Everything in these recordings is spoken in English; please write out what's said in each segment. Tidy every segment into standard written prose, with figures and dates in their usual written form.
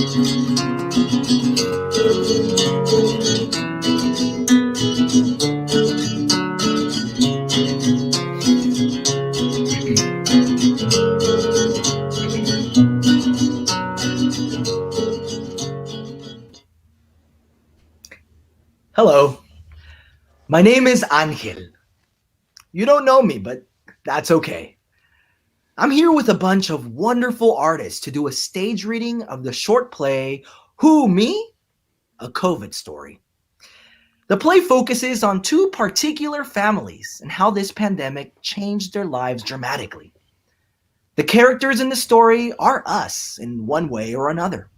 Hello, my name is Angel. You don't know me, but that's okay. I'm here with a bunch of wonderful artists to do a stage reading of the short play Who Me? A COVID Story. The play focuses on two particular families and how this pandemic changed their lives dramatically. The characters in the story are us in one way or another.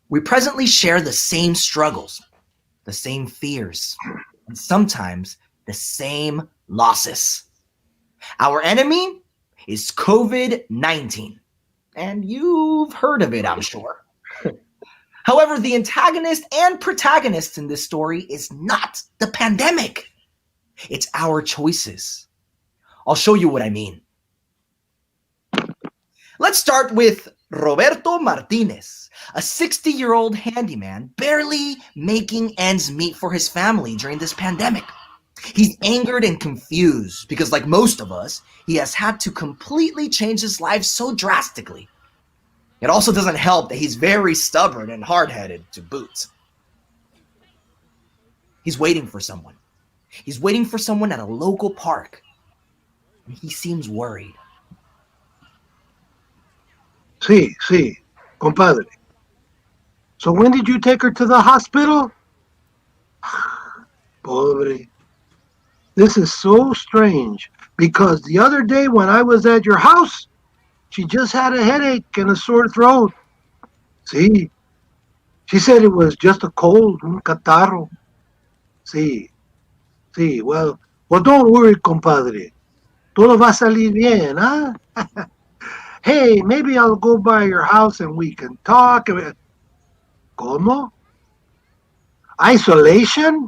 We presently share the same struggles, the same fears, and sometimes the same losses. Our enemy is COVID-19, and you've heard of it, I'm sure. However, the antagonist and protagonist in this story is not the pandemic. It's our choices. I'll show you what I mean. Let's start with Roberto Martinez, a 60-year-old handyman barely making ends meet for his family during this pandemic. He's angered and confused because, like most of us, he has had to completely change his life so drastically. It also doesn't help that he's very stubborn and hard-headed to boot. He's waiting for someone. He's waiting for someone at a local park, and he seems worried. Sí, compadre. So when did you take her to the hospital? Pobre. This is so strange because the other day when I was at your house, she just had a headache and a sore throat. Sí. She said it was just a cold, un catarro. Sí, well, don't worry, compadre. Todo va a salir bien, huh? Hey, maybe I'll go by your house and we can talk. ¿Cómo? Isolation?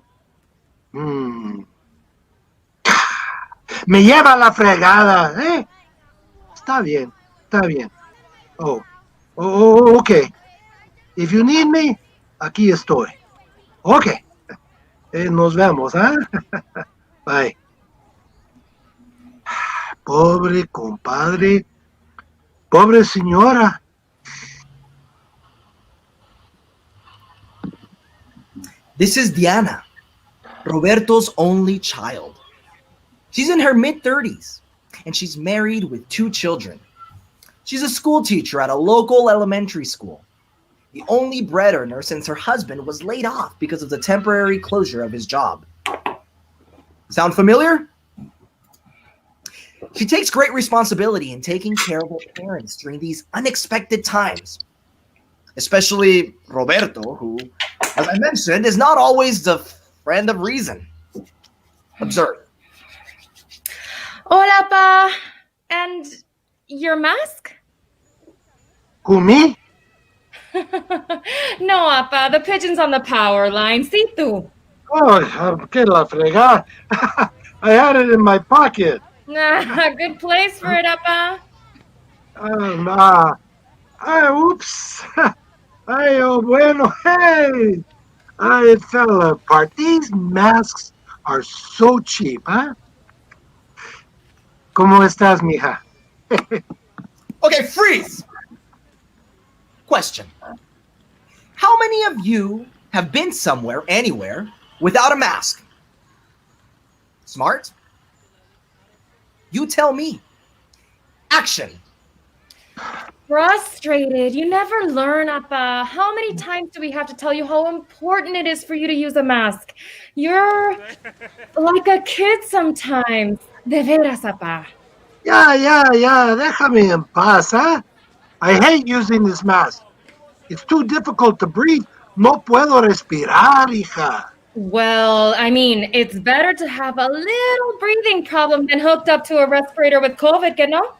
Me lleva la fregada, ¿eh? Está bien, está bien. Okay. If you need me, aquí estoy. Okay. Nos vemos, ¿eh? Bye. Pobre compadre. Pobre señora. This is Diana, Roberto's only child. She's in her mid-30s, and she's married with 2 children. She's a school teacher at a local elementary school, the only bread earner since her husband was laid off because of the temporary closure of his job. Sound familiar? She takes great responsibility in taking care of her parents during these unexpected times, especially Roberto, who, as I mentioned, is not always the friend of reason. Observe. Hola, pa. And your mask? Who, me? No, Appa, the pigeon's on the power line. See tú. Oh, que la fregada. I had it in my pocket. Good place for it, Appa. Oops. Ay, oh, bueno, hey. It fell apart. These masks are so cheap, huh? ¿Cómo estás, mija? Okay, freeze! Question. How many of you have been somewhere, anywhere, without a mask? Smart? You tell me. Action. Frustrated. You never learn, Appa. How many times do we have to tell you how important it is for you to use a mask? You're like a kid sometimes. De veras, Appa. Yeah, déjame en paz, huh? I hate using this mask. It's too difficult to breathe. No puedo respirar, hija. Well, I mean, it's better to have a little breathing problem than hooked up to a respirator with COVID, you know?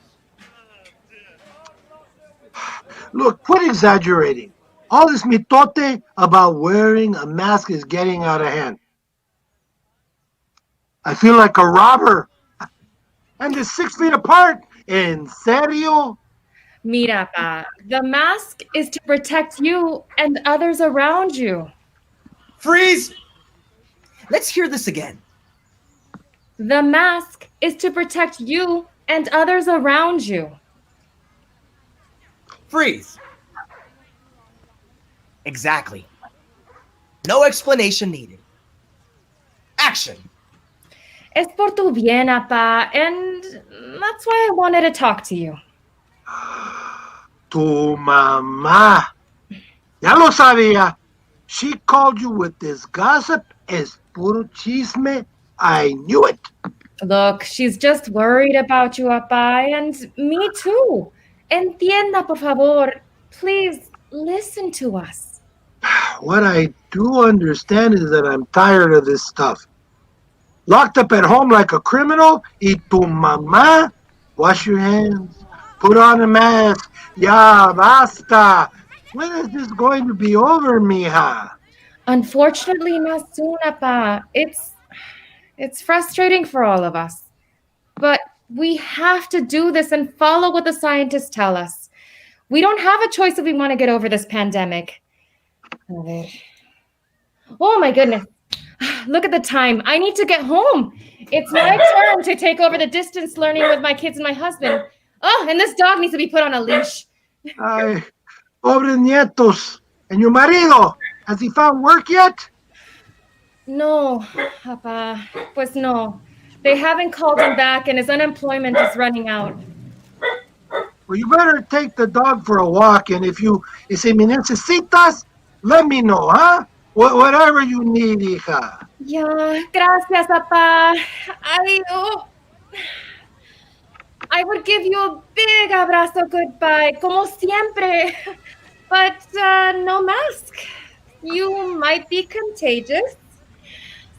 Look, quit exaggerating. All this mitote about wearing a mask is getting out of hand. I feel like a robber. And they're 6 feet apart. En serio? Mira, pa, the mask is to protect you and others around you. Freeze! Let's hear this again. The mask is to protect you and others around you. Freeze. Exactly. No explanation needed. Action. Es por tu bien, apa, and that's why I wanted to talk to you. Tu mamá. Ya lo sabía. She called you with this gossip. Es puro chisme. I knew it. Look, she's just worried about you, apa, and me too. Entienda, por favor. Please listen to us. What I do understand is that I'm tired of this stuff. Locked up at home like a criminal. Y tu mamá. Wash your hands. Put on a mask. Ya basta. When is this going to be over, mija? Unfortunately, not soon, apa. It's frustrating for all of us. But we have to do this and follow what the scientists tell us. We don't have a choice if we want to get over this pandemic. A ver. Oh my goodness. Look at the time. I need to get home. It's my turn to take over the distance learning with my kids and my husband. Oh, and this dog needs to be put on a leash. Ay, pobres nietos. And your marido, has he found work yet? No, Papa. Pues no. They haven't called him back and his unemployment is running out. Well, you better take the dog for a walk, and y si me necesitas, let me know, huh? Whatever you need, hija. Yeah, gracias, Papa. I would give you a big abrazo goodbye, como siempre. But no mask. You might be contagious.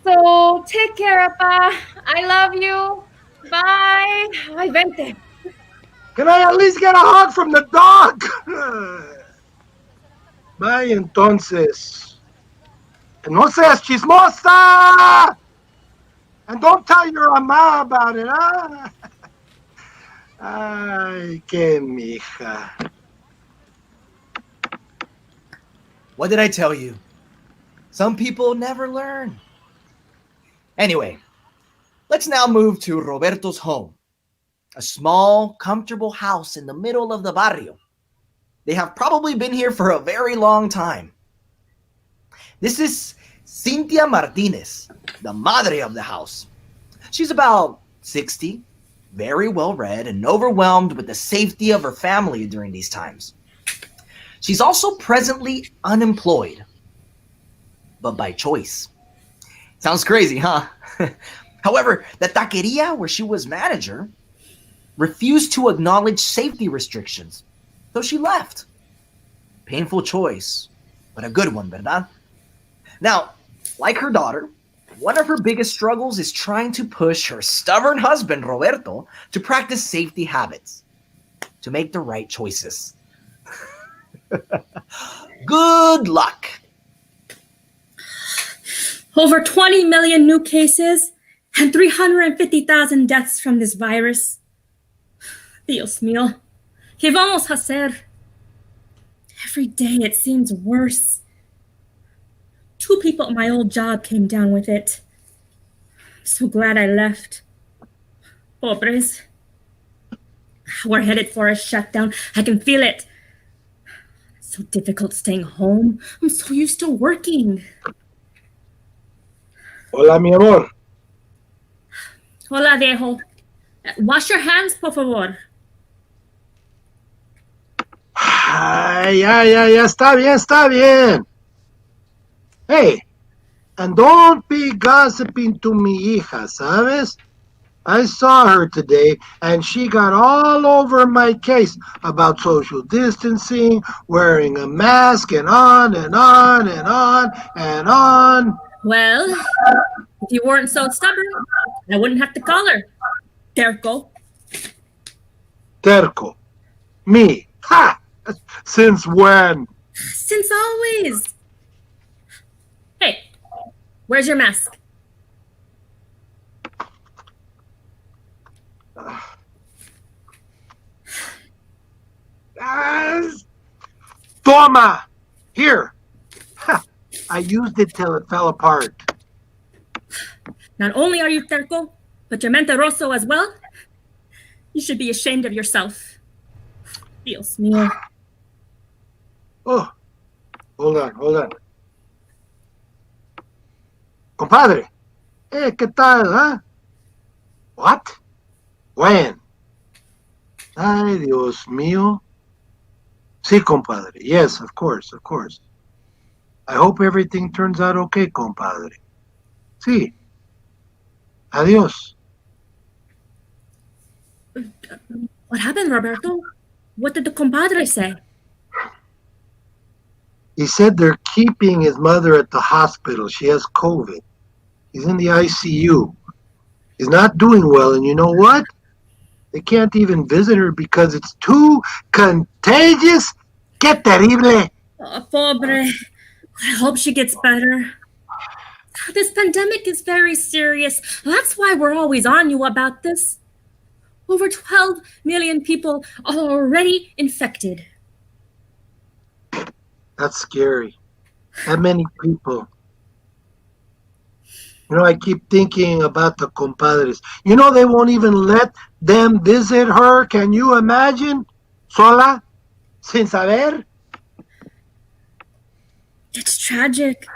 So take care, Papa. I love you. Bye. Ay, vente. Can I at least get a hug from the dog? Bye, entonces. And no seas chismosa! And don't tell your mamá about it, huh? Ay, qué mija. What did I tell you? Some people never learn. Anyway, let's now move to Roberto's home. A small, comfortable house in the middle of the barrio. They have probably been here for a very long time. This is Cynthia Martinez, the madre of the house. She's about 60, very well read, and overwhelmed with the safety of her family during these times. She's also presently unemployed, but by choice. Sounds crazy, huh? However, the taqueria where she was manager refused to acknowledge safety restrictions, so she left. Painful choice, but a good one, ¿verdad? Now, like her daughter, one of her biggest struggles is trying to push her stubborn husband, Roberto, to practice safety habits, to make the right choices. Good luck. Over 20 million new cases and 350,000 deaths from this virus. Dios mío, ¿qué vamos a hacer? Every day it seems worse. 2 people at my old job came down with it. I'm so glad I left. Pobres. We're headed for a shutdown. I can feel it. It's so difficult staying home. I'm so used to working. Hola, mi amor. Hola, viejo. Wash your hands, por favor. Ay, ya, está bien. Hey, and don't be gossiping to mi hija, ¿sabes? I saw her today, and she got all over my case about social distancing, wearing a mask, and on and on and on and on. Well, if you weren't so stubborn, I wouldn't have to call her. Terco. Terco. Me. Ha! Since when? Since always. Hey, where's your mask? Toma! Here. Ha, I used it till it fell apart. Not only are you terco, but you're mentiroso as well. You should be ashamed of yourself. Dios mío. Oh, hold on. Compadre. ¿Qué tal, huh? What? When? Ay, Dios mío. Sí, compadre. Yes, of course. I hope everything turns out okay, compadre. Sí. Adiós. What happened, Roberto? What did the compadre say? He said they're keeping his mother at the hospital. She has COVID. He's in the ICU. He's not doing well, and you know what? They can't even visit her because it's too contagious. ¡Qué terrible! Oh, pobre. I hope she gets better. This pandemic is very serious. That's why we're always on you about this. Over 12 million people are already infected. That's scary. That many people. You know, I keep thinking about the compadres. You know, they won't even let them visit her. Can you imagine? Sola? Sin saber? It's tragic.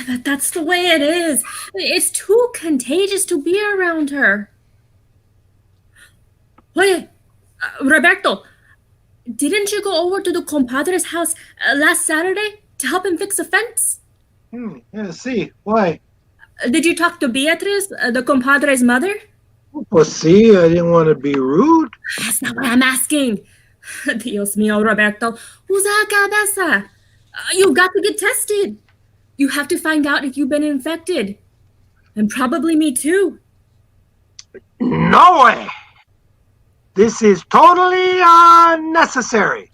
But that's the way it is. It's too contagious to be around her. Wait, Roberto, didn't you go over to the compadre's house last Saturday to help him fix a fence? Yeah, see. Why? Did you talk to Beatriz, the compadre's mother? Well, see, I didn't want to be rude. That's not what I'm asking. Dios mío, Roberto. Usa cabeza. You got to get tested. You have to find out if you've been infected. And probably me too. No way! This is totally unnecessary.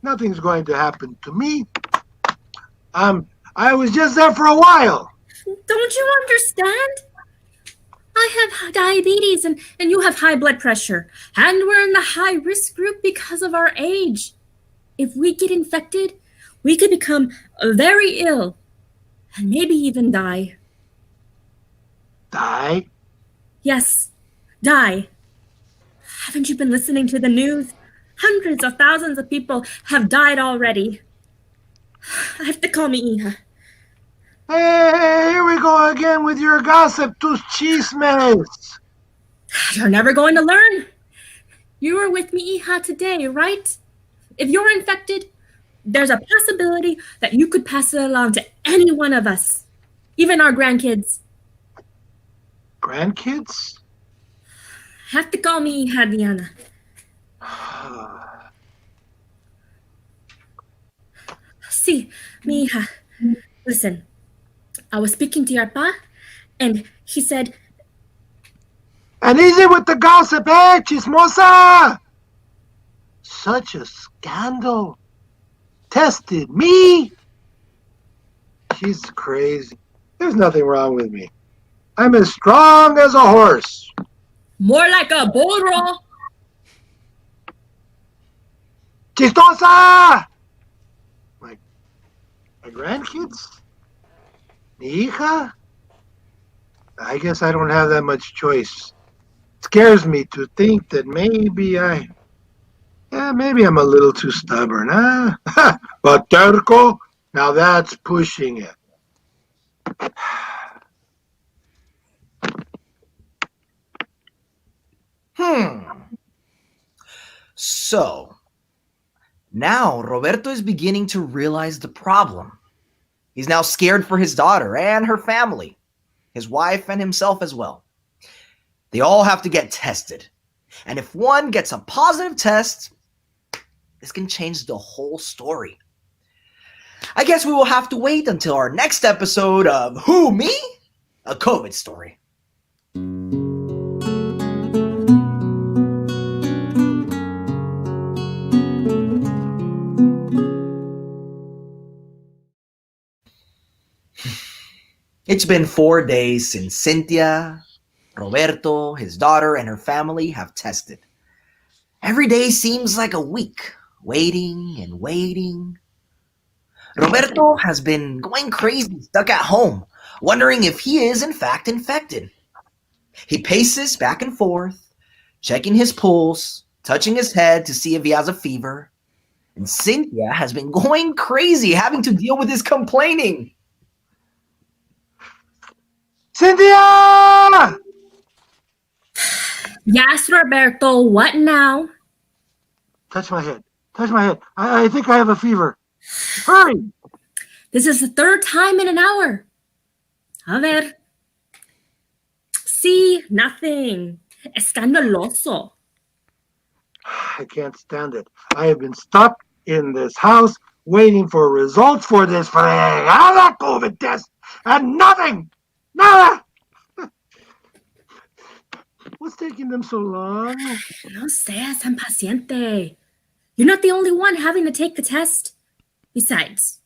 Nothing's going to happen to me. I was just there for a while. Don't you understand? I have diabetes and you have high blood pressure. And we're in the high risk group because of our age. If we get infected, we could become very ill and maybe even die. Die? Yes, die. Haven't you been listening to the news? Hundreds of thousands of people have died already. I have to call mi hija. Hey, here we go again with your gossip, tus chismes. You're never going to learn. You were with mi hija today, right? If you're infected, there's a possibility that you could pass it along to any one of us, even our grandkids. Grandkids? Have to call me hija, Diana. See, mi hija, listen. I was speaking to your pa, and he said, And easy with the gossip, eh, chismosa? Such a scandal. Tested me? She's crazy. There's nothing wrong with me. I'm as strong as a horse. more like a burro. Chistosa! My grandkids? Mi hija? I guess I don't have that much choice. It scares me to think that maybe I'm a little too stubborn, huh? But terco? Now that's pushing it. So, now Roberto is beginning to realize the problem. He's now scared for his daughter and her family, his wife and himself as well. They all have to get tested. And if one gets a positive test, this can change the whole story. I guess we will have to wait until our next episode of Who, Me? A COVID Story. It's been 4 days since Cynthia, Roberto, his daughter, and her family have tested. Every day seems like a week, waiting and waiting. Roberto has been going crazy, stuck at home, wondering if he is in fact infected. He paces back and forth, checking his pulse, touching his head to see if he has a fever. And Cynthia has been going crazy, having to deal with his complaining. Cynthia! Yes, Roberto, what now? Touch my head. Touch my head. I think I have a fever. Hurry! This is the third time in an hour. A ver. See, nothing. Escandaloso. I can't stand it. I have been stuck in this house waiting for results for this fregada COVID test and nothing! Nada! What's taking them so long? No seas tan paciente. You're not the only one having to take the test. Besides,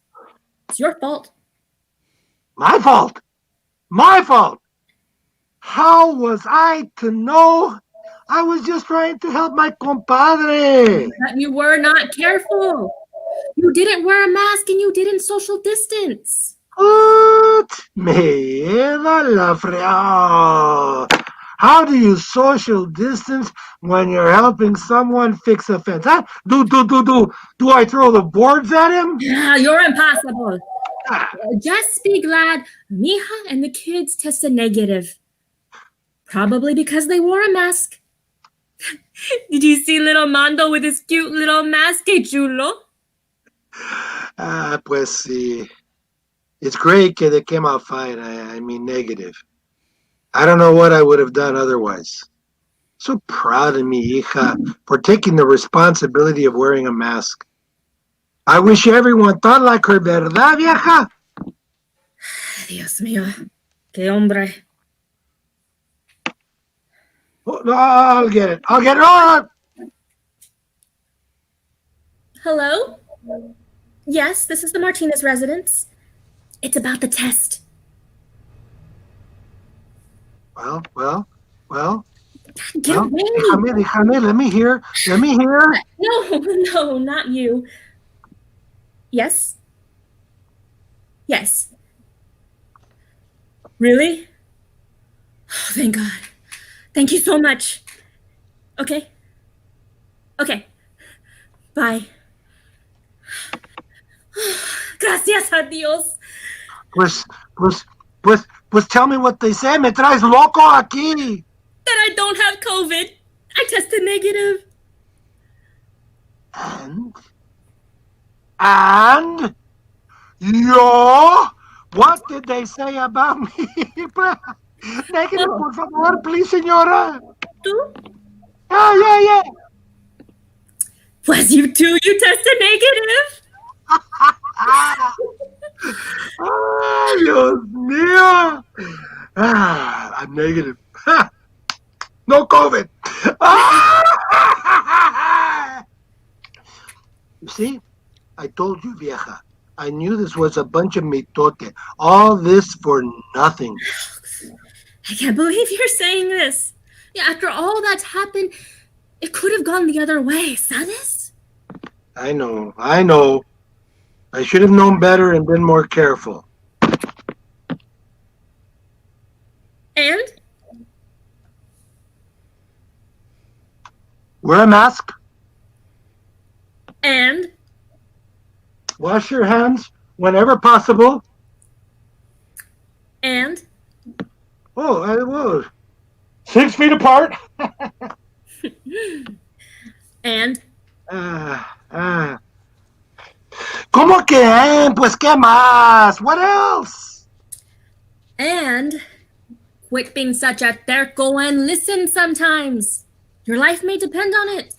it's your fault. My fault! My fault! How was I to know? I was just trying to help my compadre. But you were not careful. You didn't wear a mask and you didn't social distance. What? Me da la frea. How do you social distance when you're helping someone fix a fence? Huh? Do I throw the boards at him? Yeah, you're impossible. Ah, Just be glad Mija and the kids tested negative. Probably because they wore a mask. Did you see little Mando with his cute little mask, que chulo? pues sí. It's great que they came out fine. I mean negative. I don't know what I would have done otherwise. So proud of me, hija, for taking the responsibility of wearing a mask. I wish everyone thought like her, ¿verdad, vieja? Dios mío, qué hombre. Oh, no, I'll get it. I'll get it. Oh, Hello? Yes, this is the Martinez residence. It's about the test. well. Get away! Déjame, let me hear. No, not you. Yes? Yes. Really? Oh, thank God. Thank you so much. Okay. Bye. Gracias a Dios. Pues tell me what they say. Me traes loco aquí. That I don't have COVID. I tested negative. And yo, what did they say about me? Negative, por favor, please, señora. ¿Tú? Yeah. Was you too? You tested negative? Dios mío. I'm negative. No COVID. You see, I told you, vieja. I knew this was a bunch of mitote. All this for nothing. I can't believe you're saying this. Yeah, after all that's happened, it could have gone the other way, ¿sabes? I know. I should have known better and been more careful. And? Wear a mask. And? Wash your hands whenever possible. And? Oh, I will. 6 feet apart. And? ¿Cómo que? Pues qué más? What else? And quit being such a terco and listen sometimes. Your life may depend on it.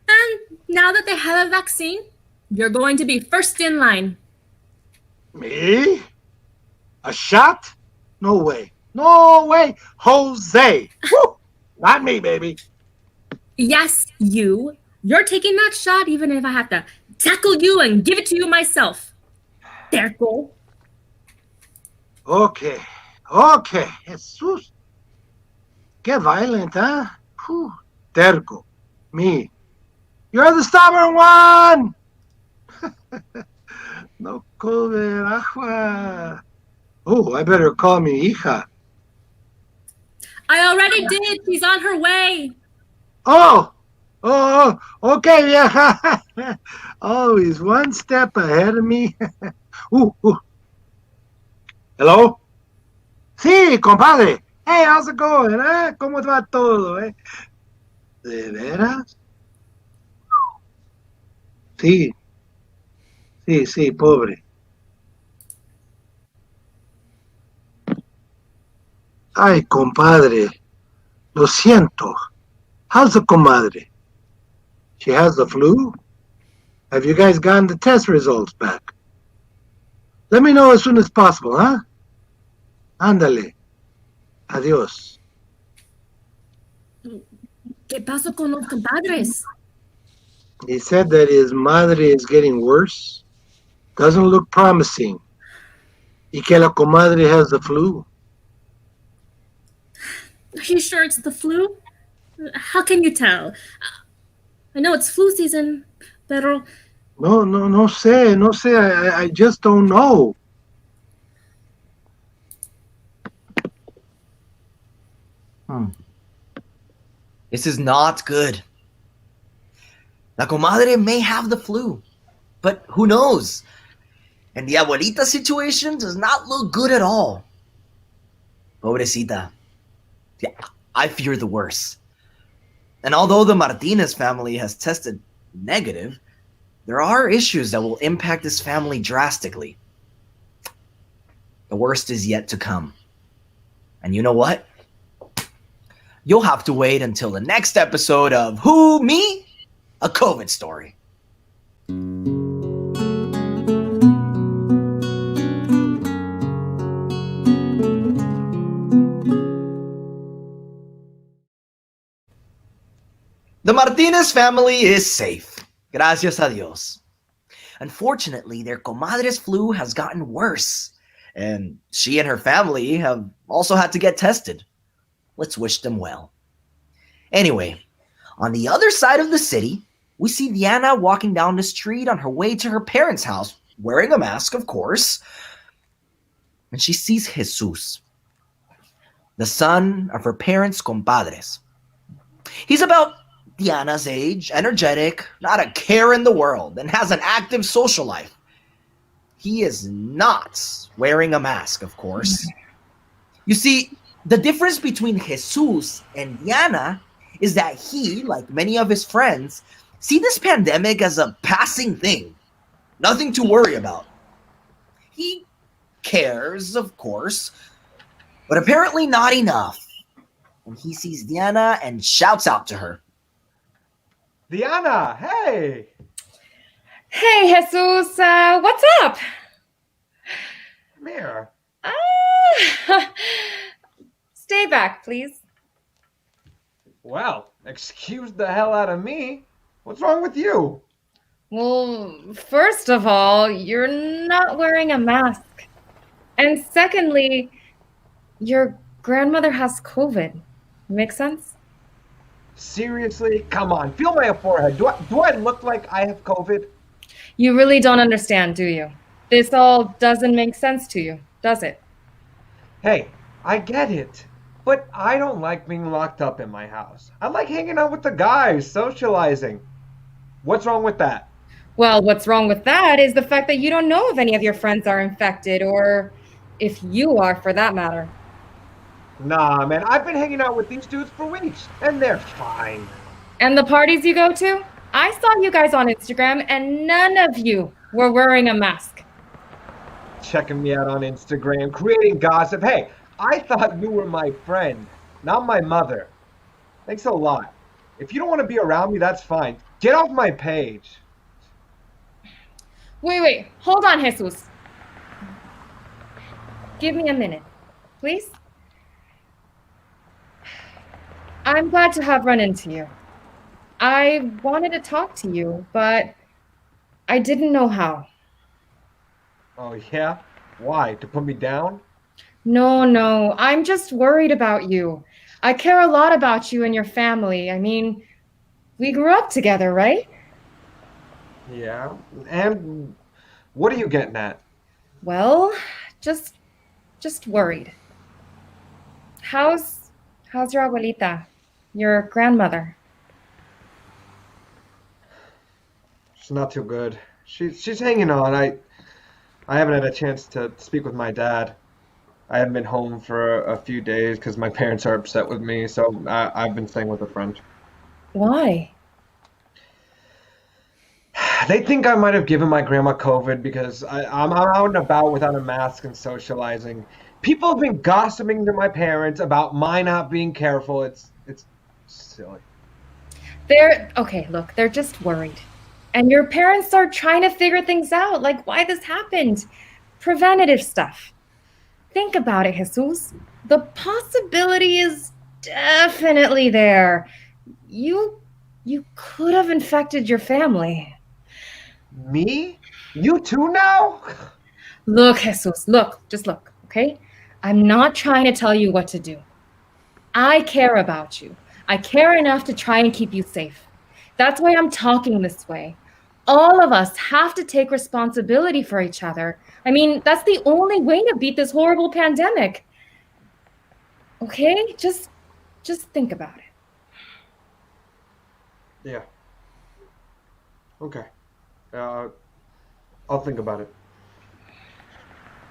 And now that they have a vaccine, you're going to be first in line. Me? A shot? No way. Jose. Woo! Not me, baby. Yes, you. You're taking that shot even if I have to tackle you and give it to you myself. Terco. Okay. Jesus. Qué violent, huh? Whew. terco. Me. You're the stubborn one! No COVID, agua. Oh, I better call me hija. I already did. She's on her way. Okay, vieja. Always one step ahead of me. Ooh. Hello? Sí, compadre. Hey, how's it going? ¿Cómo va todo? ¿De veras? Sí, pobre. Ay, compadre. Lo siento. How's the comadre? She has the flu? Have you guys gotten the test results back? Let me know as soon as possible, huh? Ándale. Adiós. ¿Qué pasó con los compadres? He said that his madre is getting worse. Doesn't look promising. Y que la comadre has the flu. Are you sure it's the flu? How can you tell? I know it's flu season, pero No sé. I just don't know. This is not good. La comadre may have the flu, but who knows? And the abuelita situation does not look good at all. Pobrecita. Yeah, I fear the worst. And although the Martinez family has tested negative, there are issues that will impact this family drastically. The worst is yet to come. And you know what? You'll have to wait until the next episode of Who, Me? A COVID Story. The Martinez family is safe. Gracias a Dios. Unfortunately, their comadre's flu has gotten worse, and she and her family have also had to get tested. Let's wish them well. Anyway, on the other side of the city, we see Diana walking down the street on her way to her parents' house, wearing a mask, of course, and she sees Jesus, the son of her parents' compadres. He's about Diana's age, energetic, not a care in the world, and has an active social life. He is not wearing a mask, of course. You see, the difference between Jesus and Diana is that he, like many of his friends, see this pandemic as a passing thing, nothing to worry about. He cares, of course, but apparently not enough. And he sees Diana and shouts out to her. Diana, hey! Hey, Jesus, what's up? Come here. Stay back, please. Well, excuse the hell out of me. What's wrong with you? Well, first of all, you're not wearing a mask. And secondly, your grandmother has COVID. Make sense? Seriously? Come on, feel my forehead. Do I look like I have COVID? You really don't understand, do you? This all doesn't make sense to you, does it? Hey, I get it. But I don't like being locked up in my house. I like hanging out with the guys, socializing. What's wrong with that? Well, what's wrong with that is the fact that you don't know if any of your friends are infected, or if you are, for that matter. Nah, man, I've been hanging out with these dudes for weeks, and they're fine. And the parties you go to? I saw you guys on Instagram, and none of you were wearing a mask. Checking me out on Instagram, creating gossip. Hey, I thought you were my friend, not my mother. Thanks a lot. If you don't want to be around me, that's fine. Get off my page. Wait, hold on, Jesus. Give me a minute, please. I'm glad to have run into you. I wanted to talk to you, but I didn't know how. Oh, yeah? Why? To put me down? No, I'm just worried about you. I care a lot about you and your family. I mean, we grew up together, right? Yeah. And what are you getting at? Well, just worried. How's your abuelita? Your grandmother? She's not too good. She's hanging on. I haven't had a chance to speak with my dad. I haven't been home for a few days because my parents are upset with me, so I've been staying with a friend. Why? They think I might have given my grandma COVID because I'm out and about without a mask and socializing. People have been gossiping to my parents about my not being careful. It's silly. They're just worried. And your parents are trying to figure things out, like why this happened. Preventative stuff. Think about it, Jesus. The possibility is definitely there. You could have infected your family. Me? You too now? Look, Jesus, just look, okay? I'm not trying to tell you what to do. I care about you. I care enough to try and keep you safe. That's why I'm talking this way. All of us have to take responsibility for each other. I mean, that's the only way to beat this horrible pandemic. Okay? Just think about it. Yeah. Okay. I'll think about it.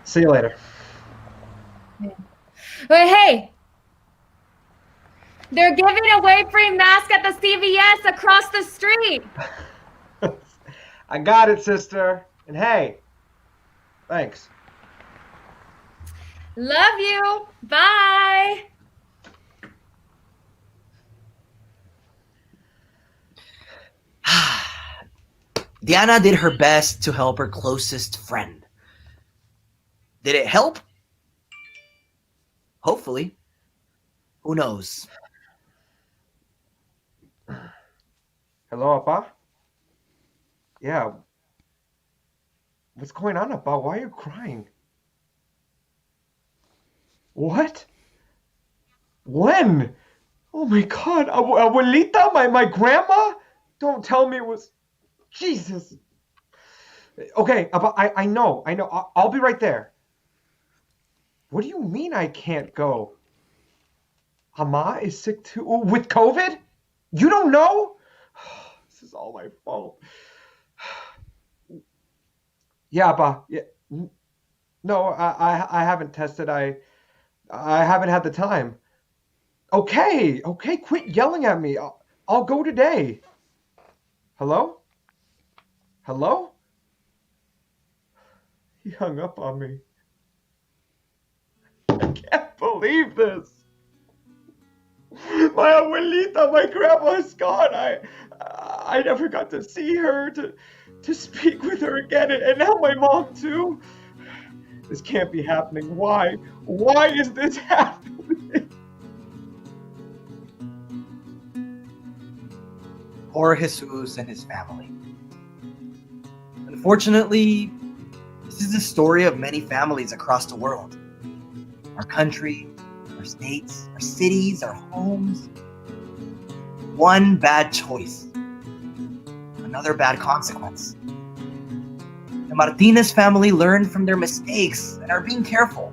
See you later. Hey! They're giving away free masks at the CVS across the street. I got it, sister. And hey, thanks. Love you. Bye. Diana did her best to help her closest friend. Did it help? Hopefully. Who knows? Hello, Appa? Yeah. What's going on, Appa? Why are you crying? What? When? Oh my God, Abuelita, my grandma? Don't tell me it was... Jesus. Okay, Appa, I know. I'll be right there. What do you mean I can't go? Ama is sick too? With COVID? You don't know? This is all my fault. Yeah, Appa. Yeah. No, I haven't tested. I haven't had the time. Okay, quit yelling at me. I'll go today. Hello? Hello? He hung up on me. I can't believe this. My abuelita, my grandma is gone. I never got to see her, to speak with her again, and now my mom too. This can't be happening. Why? Why is this happening? Poor Jesus and his family. Unfortunately, this is the story of many families across the world. Our country, our states, our cities, our homes. One bad choice, another bad consequence. The Martinez family learned from their mistakes and are being careful,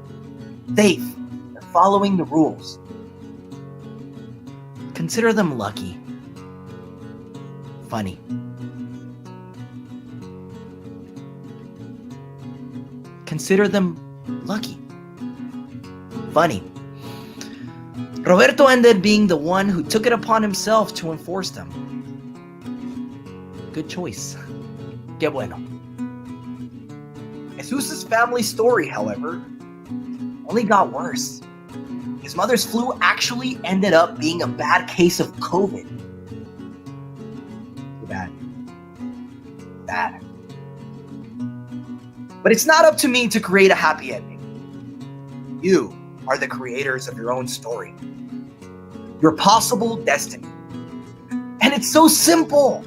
safe, and following the rules. Consider them lucky. Funny. Consider them lucky. Funny. Roberto ended being the one who took it upon himself to enforce them. Good choice. Qué bueno. Jesus' family story, however, only got worse. His mother's flu actually ended up being a bad case of COVID. Bad. But it's not up to me to create a happy ending. You are the creators of your own story, your possible destiny. And it's so simple.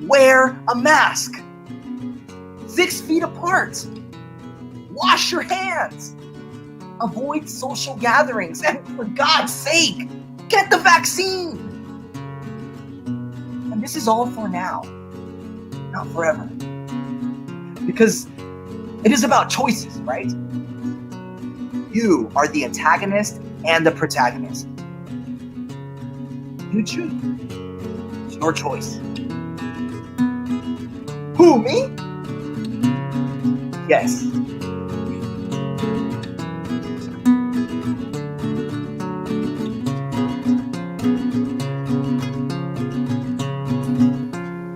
Wear a mask. 6 feet apart. Wash your hands. Avoid social gatherings. And for God's sake, Get the vaccine! And this is all for now, not forever. Because it is about choices, right? You are the antagonist and the protagonist. You choose. It's your choice. Who, me? Yes.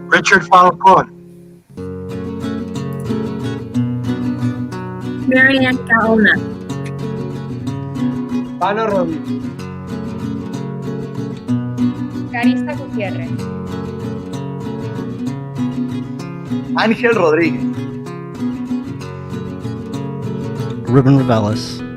Richard Falcon. Marianne Gaona. Pano Rodríguez. Carissa Gutierrez. Ángel Rodríguez. Ruben Reveles.